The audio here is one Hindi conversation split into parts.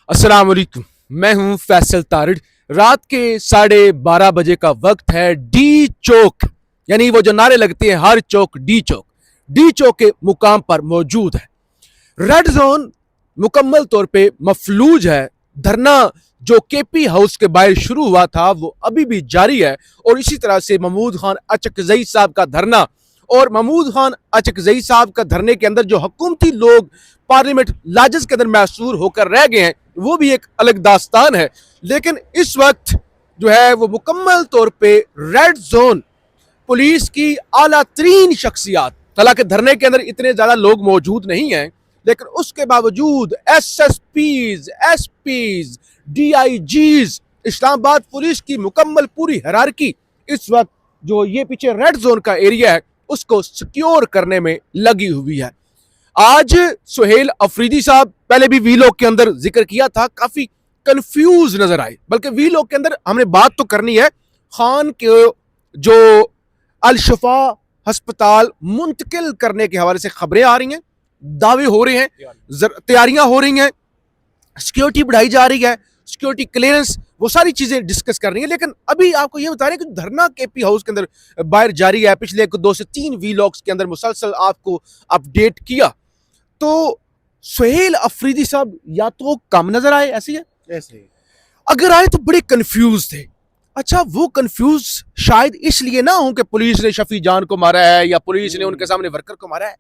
अस्सलाम वालेकुम। मैं हूं फैसल तारिड। रात के 12:30 बजे का वक्त है। डी चौक यानी वो जो नारे लगते हैं हर चौक डी चौक के मुकाम पर मौजूद है। रेड जोन मुकम्मल तौर पे मफलूज है। धरना जो केपी हाउस के बाहर शुरू हुआ था वो अभी भी जारी है और इसी तरह से महमूद खान अचकजई साहब का धरना और महमूद खान अचकजई साहब का धरने के अंदर जो हुकूमती लोग पार्लियामेंट लाजस के अंदर मैसूर होकर रह गए हैं वो भी एक अलग दास्तान है। लेकिन इस वक्त जो है वो मुकम्मल तौर पे रेड जोन पुलिस की आला तरीन शख्सियात, हालांकि धरने के अंदर इतने ज्यादा लोग मौजूद नहीं हैं लेकिन उसके बावजूद एसएसपीज, एसपीज, डीआईजीज, इस्लामाबाद पुलिस की मुकम्मल पूरी हिरारकी इस वक्त जो ये पीछे रेड जोन का एरिया है उसको सिक्योर करने में लगी हुई है। आज सुहेल अफरीदी साहब पहले भी वीलॉग के अंदर जिक्र किया था, काफी कंफ्यूज नजर आए। बल्कि वीलॉग के अंदर हमने बात तो करनी है खान के जो अल शफा अस्पताल मुंतकिल करने के हवाले से खबरें आ रही हैं, दावे हो रहे हैं, तैयारियां हो रही हैं, सिक्योरिटी बढ़ाई जा रही है, सिक्योरिटी क्लियरेंस, वो सारी चीजें डिस्कस कर रही है। लेकिन अभी आपको ये बता रहे हैं कि धरना केपी हाउस के अंदर बाहर जारी है। पिछले 2 से 3 वीलॉग्स के अंदर मुसलसल आपको अपडेट किया। तो सुहेल अफरीदी साहब या तो कम नजर आए, ऐसे है, ऐसे अगर आए तो बड़े कंफ्यूज थे। अच्छा, वो कंफ्यूज शायद इसलिए ना हो कि पुलिस ने शफी जान को मारा है या पुलिस ने उनके सामने वर्कर को मारा है।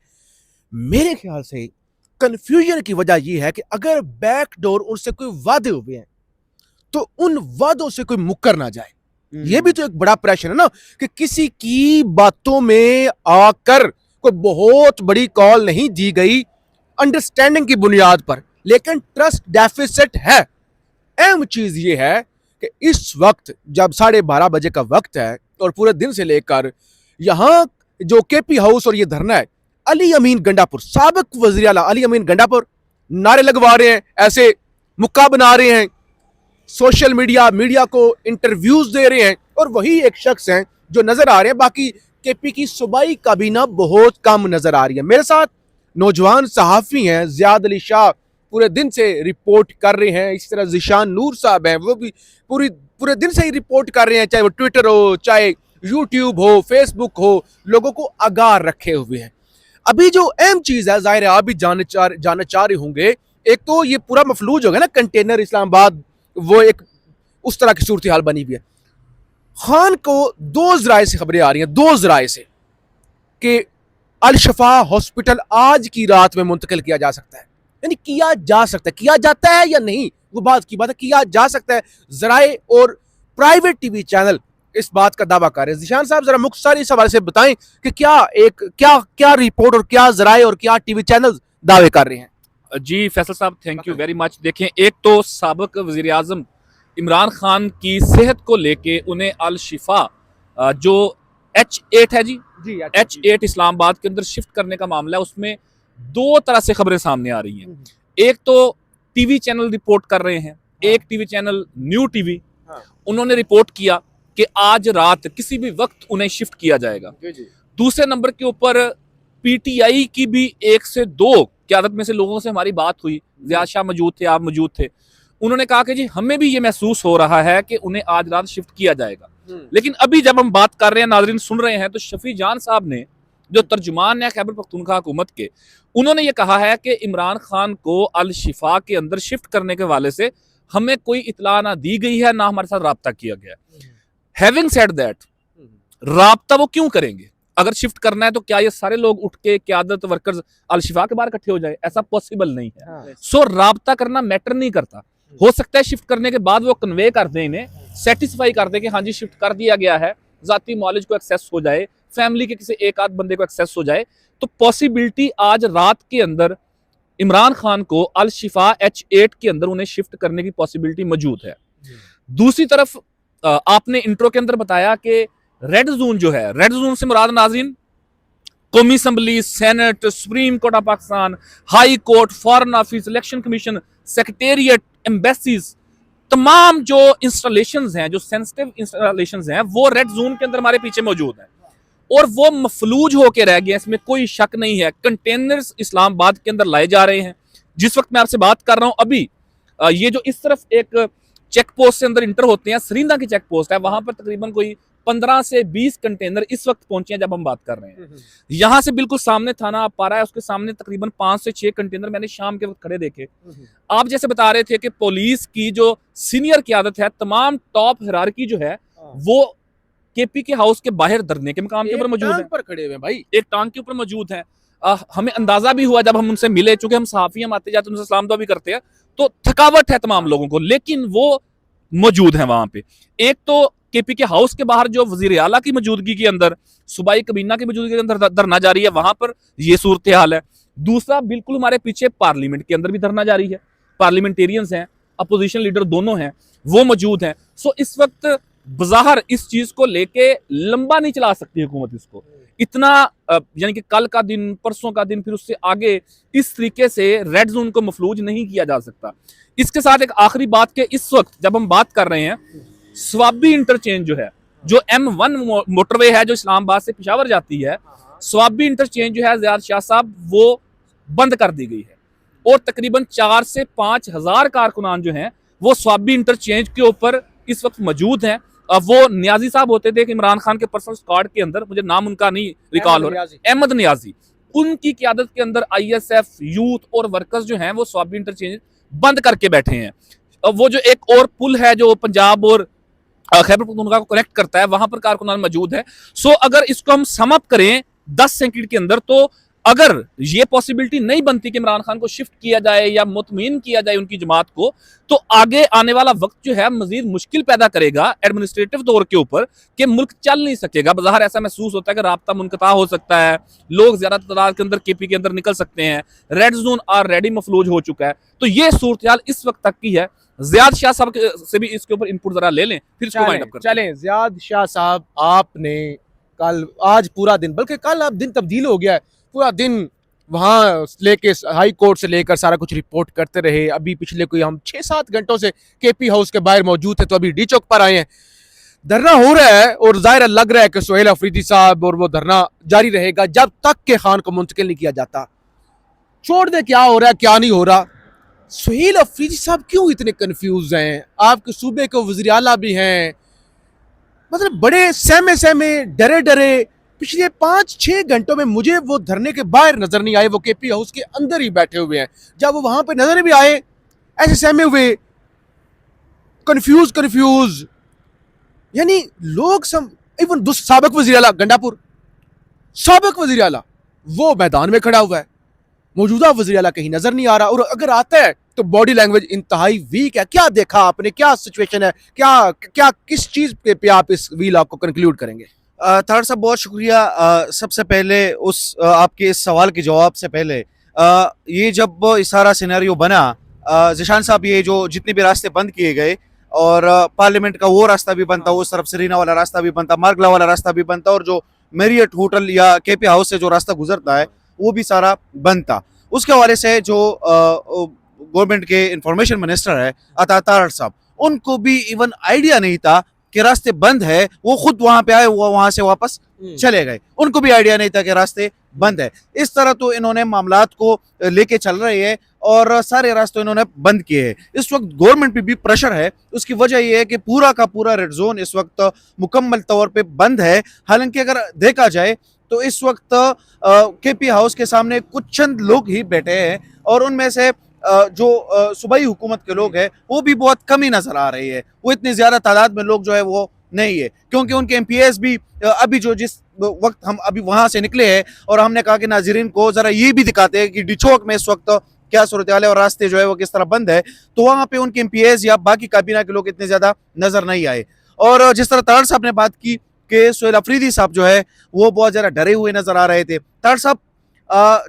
मेरे ख्याल से कंफ्यूजन की वजह यह है कि अगर बैकडोर उनसे कोई वादे हुए हैं तो उन वादों से कोई मुकर ना जाए। यह भी तो एक बड़ा प्रेशर है ना कि किसी की बातों में आकर कोई बहुत बड़ी कॉल नहीं दी गई अंडरस्टैंडिंग की बुनियाद पर, लेकिन ट्रस्ट डेफिसिट है। अहम चीज यह है कि इस वक्त जब 12:30 बजे का वक्त है और पूरे दिन से लेकर यहां जो केपी हाउस और यह धरना है, अली अमीन गंडापुर, साबिक वज़ीर आला अली अमीन गंडापुर नारे लगवा रहे हैं, ऐसे मुक्का बना रहे हैं, सोशल मीडिया को इंटरव्यूज दे रहे हैं और वही एक शख्स हैं जो नजर आ रहे हैं। बाकी केपी की सूबाई काबीना बहुत कम नजर आ रही है। मेरे साथ नौजवान सहाफी हैं, ज़ियाद अली शाह पूरे दिन से रिपोर्ट कर रहे हैं, इसी तरह ज़िशान नूर साहब हैं, वो भी पूरे दिन से ही रिपोर्ट कर रहे हैं, चाहे वो ट्विटर हो, चाहे यूट्यूब हो, फेसबुक हो, लोगों को आगाह रखे हुए हैं। अभी जो अहम चीज है, जाहिर है आप भी जानना चाह रहे होंगे, एक तो ये पूरा मफलूज हो गया ना कंटेनर इस्लामाबाद, वो एक उस तरह की सूरत हाल बनी हुई है। खान को 2 ज़राए से खबरें आ रही हैं, 2 ज़राए से कि अल शफा हॉस्पिटल आज की रात में मुंतकिल किया जा सकता है। यानी किया जा सकता है, किया जाता है या नहीं वो बात की बात है, किया जा सकता है। ज़राए और प्राइवेट टीवी चैनल इस बात का दावा कर रहे हैं। ज़िशान साहब जरा मुख्तसर इस हवाले से बताएं कि क्या रिपोर्ट और क्या ज़राए और क्या टीवी चैनल दावे कर रहे हैं। जी फैसल साहब, थैंक यू वेरी मच। देखें, एक तो साबिक वज़ीर आज़म इमरान खान की सेहत को लेके उन्हें अल शिफा जो H8 है जी H8 इस्लामाबाद के अंदर शिफ्ट करने का मामला है, उसमें 2 तरह से खबरें सामने आ रही हैं। एक तो टीवी चैनल रिपोर्ट कर रहे हैं, एक टीवी चैनल न्यू टीवी, उन्होंने रिपोर्ट किया कि आज रात किसी भी वक्त उन्हें शिफ्ट किया जाएगा। दूसरे नंबर के ऊपर पीटीआई की भी 1 से 2 क़यादत में से लोगों से हमारी बात हुई, ज़ियाद शाह मौजूद थे, आप मौजूद थे, उन्होंने कहा कि जी हमें भी ये महसूस हो रहा है कि उन्हें आज रात शिफ्ट किया जाएगा। लेकिन अभी जब हम बात कर रहे हैं, नाज़रीन सुन रहे हैं, तो शफी जान साहब ने जो तर्जुमान है खैबर पख्तूनख्वा हुकूमत के, उन्होंने ये कहा है कि इमरान खान को अल शिफा के अंदर शिफ्ट करने के हवाले से हमें कोई इतला ना दी गई है, ना हमारे साथ राब्ता किया गया। हैविंग सेड दैट, राब्ता वो क्यों करेंगे? अगर शिफ्ट करना है तो क्या ये सारे लोग उठ के क़यादत वर्कर्स अल शिफा के बाहर इकट्ठे हो जाए? ऐसा पॉसिबल नहीं है। सो राब्ता करना मैटर नहीं करता। हो सकता है शिफ्ट करने के बाद वो कन्वे कर दें, इन्हें सेटिस्फाई कर दें कि हाँ जी शिफ्ट कर दिया गया है, जाती नॉलेज को एक्सेस हो जाए, फैमिली के किसी एक आध बंदे को एक्सेस हो जाए, तो पॉसिबिलिटी आज रात के अंदर इमरान खान को अल शिफा H8 के अंदर उन्हें शिफ्ट करने की पॉसिबिलिटी मौजूद है। दूसरी तरफ आपने इंट्रो के अंदर बताया कि रेड जोन जो है, रेड जोन से मुराद नाज़रीन कौमी assembly, senate, supreme court of Pakistan, high court, foreign office, election commission, secretariat, embassies, तमाम जो इंस्टॉलेशंस हैं, जो सेंसिटिव इंस्टॉलेशंस हैं, वो रेड जोन के अंदर हमारे पीछे मौजूद हैं और वो मफलूज होके रह गए, इसमें कोई शक नहीं है। कंटेनर्स इस्लामाबाद के अंदर लाए जा रहे हैं। जिस वक्त मैं आपसे बात कर रहा हूं, अभी ये जो इस तरफ एक चेक पोस्ट से अंदर इंटर होते हैं, सरिंदा की चेक पोस्ट है, वहां पर तकरीबन कोई 15 से 20 कंटेनर इस वक्त पहुंचे हैं जब हम बात कर रहे हैं। यहां से बिल्कुल सामने थाना आप पा रहा है, उसके सामने तकरीबन 5 से 6 कंटेनर मैंने शाम के वक्त खड़े देखे। आप जैसे बता रहे थे कि पुलिस की जो सीनियर क़यादत है, तमाम टॉप हिरार्की जो है वो केपी के हाउस के बाहर धरने के मकाम के ऊपर मौजूद है, पर खड़े हुए भाई, एक टांग के ऊपर मौजूद है। हमें अंदाजा भी हुआ जब हम उनसे मिले, चूंकि हम सहाफी हम आते जाते उनसे सलाम दुआ भी करते हैं, तो थकावट है तमाम लोगों को, लेकिन वो मौजूद है वहां पे। एक तो केपी के हाउस के बाहर जो वजीर आला की मौजूदगी के अंदर, सूबाई कबीना की मौजूदगी के अंदर धरना जारी है, वहां पर ये सूरत हाल है। दूसरा, बिल्कुल हमारे पीछे पार्लियामेंट के अंदर भी धरना जारी है, पार्लियामेंटेरियंस हैं, अपोजिशन लीडर दोनों हैं, वो मौजूद हैं। सो इस वक्त बज़ाहिर इस चीज को लेके लंबा नहीं चला सकती हुकूमत इसको इतना, यानी कि कल का दिन, परसों का दिन, फिर उससे आगे इस तरीके से रेड जोन को मफलूज नहीं किया जा सकता। इसके साथ एक आखिरी बात के, इस वक्त जब हम बात कर रहे हैं, स्वाबी इंटरचेंज जो है, जो M1 मोटरवे है जो इस्लामाबाद से पेशावर जाती है, स्वाबी इंटरचेंज जो है ज़ियाद शाह साहब, वो बंद कर दी गई है, और तकरीबन 4 से 5 हज़ार कारकुनान जो हैं वो स्वाबी इंटरचेंज के ऊपर इस वक्त मौजूद हैं। वो नियाजी साहब होते थे इमरान खान के पर्सनल स्क्वाड के अंदर, मुझे नाम उनका नहीं रिकॉल हो रहा, अहमद नियाजी, उनकी क़यादत के अंदर ISF यूथ और वर्कर्स जो हैं वो स्वाबी इंटरचेंज बंद करके बैठे हैं। वो जो एक और पुल है जो पंजाब और खैबर पख्तूनख्वा को कनेक्ट करता है, वहां पर कारकुनान मौजूद है। सो अगर इसको हम सम अप करें 10 सेकंड के अंदर, तो अगर ये पॉसिबिलिटी नहीं बनती कि इमरान खान को शिफ्ट किया जाए या मुतमीन किया जाए उनकी जमात को, तो आगे आने वाला वक्त जो है मजीद मुश्किल पैदा करेगा एडमिनिस्ट्रेटिव तौर के ऊपर, कि मुल्क चल नहीं सकेगा। बाहर ऐसा महसूस होता है कि राब्ता मुनक़ता हो सकता है, लोग ज्यादा तादाद के अंदर केपी के अंदर निकल सकते हैं, रेड जोन ऑलरेडी मफलूज हो चुका है। तो ये सूरत हाल इस वक्त तक की है। ज़ियाद शाह साहब से भी इसके ऊपर इनपुट जरा ले लें, फिर इसको वाइंड अप करते हैं। चलें ज़ियाद शाह साहब, आपने कल, आज पूरा दिन, बल्कि कल अब दिन तब्दील हो गया है, पूरा दिन वहाँ लेके हाई कोर्ट से लेकर सारा कुछ रिपोर्ट करते रहे। अभी पिछले कोई हम 6-7 घंटों से केपी हाउस के बाहर मौजूद थे, तो अभी डी चौक पर आए हैं। धरना हो रहा है और जाहिर लग रहा है कि सुहेल अफरीदी साहब और वो धरना जारी रहेगा जब तक के खान को मुंतकिल नहीं किया जाता। छोड़ दे क्या हो रहा है क्या नहीं हो रहा। सुहेल अफरीदी साहब क्यों इतने कंफ्यूज हैं? आपके सूबे के वज़ीर आला भी हैं, मतलब बड़े सहमे सहमे, डरे डरे। पिछले 5-6 घंटों में मुझे वो धरने के बाहर नजर नहीं आए, वो केपी हाउस के अंदर ही बैठे हुए हैं। जब वो वहां पे नजर भी आए, ऐसे सहमे हुए, कंफ्यूज, यानी लोग इवन साबिक वज़ीर आला गंडापुर, साबिक वज़ीर आला वो मैदान में खड़ा हुआ है, मौजूदा वज़ीर आला कहीं नजर नहीं आ रहा, और अगर आता है तो बॉडी लैंग्वेज इंतहाई वीक है। क्या देखा आपने, क्या सिचुएशन है, क्या किस चीज पे आप इस व्लॉग को कंक्लूड करेंगे? तार साहब बहुत शुक्रिया। सबसे पहले आपके इस सवाल के जवाब से पहले, ये जब इस सारा सिनेरियो बना, ज़िशान साहब, ये जो जितने भी रास्ते बंद किए गए, और पार्लियामेंट का वो रास्ता भी बनता, उस तरफ सरीना वाला रास्ता भी बनता, मार्गला वाला रास्ता भी बनता, और जो मेरियट होटल या केपी हाउस से जो रास्ता गुजरता है वो भी सारा बंद था। उसके हवाले से जो गवर्नमेंट के इंफॉर्मेशन मिनिस्टर है अता तारड़ साहब, उनको भी इवन आइडिया नहीं था कि रास्ते बंद है। वो खुद वहां पे आए, वो वहां से वापस चले गए, उनको भी आइडिया नहीं था कि रास्ते बंद है। इस तरह तो इन्होंने मामलात को लेके चल रहे हैं और सारे रास्ते इन्होंने बंद किए हैं। इस वक्त गवर्नमेंट पे भी प्रेशर है। उसकी वजह यह है कि पूरा का पूरा रेड जोन इस वक्त मुकम्मल तौर पे बंद है। हालांकि अगर देखा जाए तो इस वक्त केपी हाउस के सामने कुछ चंद लोग ही बैठे हैं, और उनमें से जो सूबाई हुकूमत के लोग हैं वो भी बहुत कम ही नजर आ रही है। वो इतनी ज्यादा तादाद में लोग जो है वो नहीं है, क्योंकि उनके MPs भी अभी जो जिस वक्त हम अभी वहां से निकले हैं, और हमने कहा कि नाजरीन को जरा ये भी दिखाते हैं कि डिचौक में इस वक्त क्या सूरत हाल है और रास्ते जो है वो किस तरह बंद है, तो वहां पे उनके MPs या बाकी काबीना के लोग इतने ज्यादा नजर नहीं आए। और जिस तरह तारड़ साहब ने बात की कि सुहेल अफरीदी साहब जो है वो बहुत ज्यादा डरे हुए नजर आ रहे थे। तारड़ साहब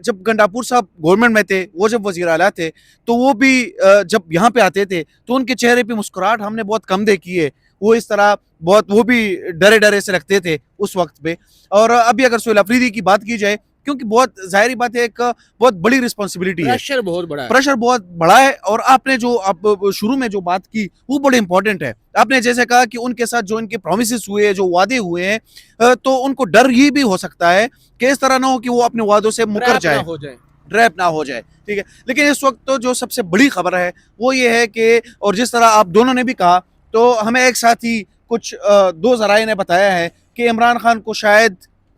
जब गंडापुर साहब गवर्नमेंट में थे, वो जब वजीर आला थे, तो वो भी जब यहाँ पे आते थे तो उनके चेहरे पे मुस्कुराहट हमने बहुत कम देखी है। वो इस तरह बहुत, वो भी डरे डरे से रखते थे उस वक्त पे। और अभी अगर सुहेल अफरीदी की बात की जाए, क्योंकि बहुत जाहिर बात है, एक बहुत बड़ी रिस्पॉन्सिबिलिटी है, प्रेशर बहुत बड़ा है, प्रेशर बहुत बड़ा है। और आपने जो आप शुरू में जो बात की वो बड़ी इंपॉर्टेंट है। आपने जैसे कहा कि उनके साथ जो इनके प्रोमिसेस हुए, जो वादे हुए हैं, तो उनको डर ये भी हो सकता है कि इस तरह ना हो कि वो अपने वादों से मुकर जाए, ड्रैप ना हो जाए, ठीक है। लेकिन इस वक्त तो जो सबसे बड़ी खबर है वो ये है कि, और जिस तरह आप दोनों ने भी कहा, तो हमें एक साथ ही कुछ दो जराए ने बताया है कि इमरान खान को शायद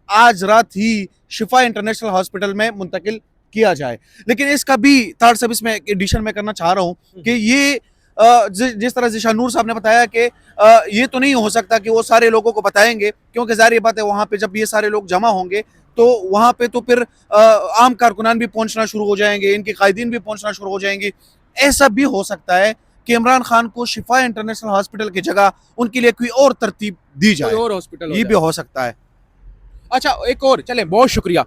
आज रात ही शिफा इंटरनेशनल हॉस्पिटल में मुंतकिल किया जाए। लेकिन इसका भी थर्ड सर्विस में एडिशन में करना चाह रहा हूँ कि ये जिस तरह जिशान नूर साहब ने बताया कि ये तो नहीं हो सकता कि वो सारे लोगों को बताएंगे, क्योंकि जाहिर बात है वहाँ पे जब ये सारे लोग जमा होंगे तो वहाँ पे तो फिर आम कारकुनान भी पहुँचना शुरू हो जाएंगे, इनके कायदीन भी पहुँचना शुरू हो जाएंगे। ऐसा भी हो सकता है कि इमरान खान को शिफा इंटरनेशनल हॉस्पिटल की जगह उनके लिए कोई और तरतीब दी जाए, कोई और हॉस्पिटल ये भी हो सकता है। अच्छा, एक और, चलें, बहुत शुक्रिया।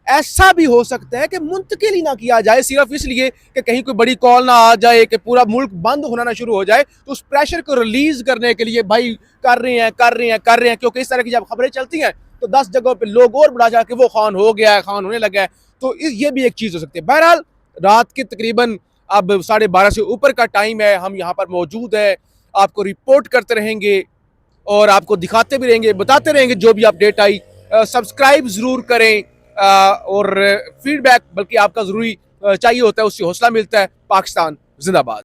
ऐसा भी हो सकता है कि मुंतकिल ही ना किया जाए, सिर्फ इसलिए कि कहीं कोई बड़ी कॉल ना आ जाए कि पूरा मुल्क बंद होना ना शुरू हो जाए, तो उस प्रेशर को रिलीज करने के लिए भाई कर रहे हैं, क्योंकि इस तरह की जब खबरें चलती हैं तो 10 जगहों पे लोग और बढ़ा जाके वो खान हो गया है, खान होने लगा है, तो ये भी एक चीज़ हो सकती है। बहरहाल रात के तकरीबन अब 12:30 से ऊपर का टाइम है, हम यहाँ पर मौजूद है, आपको रिपोर्ट करते रहेंगे और आपको दिखाते भी रहेंगे, बताते रहेंगे जो भी अपडेट आई। सब्सक्राइब ज़रूर करें और फीडबैक बल्कि आपका ज़रूरी चाहिए होता है, उससे हौसला मिलता है। पाकिस्तान जिंदाबाद।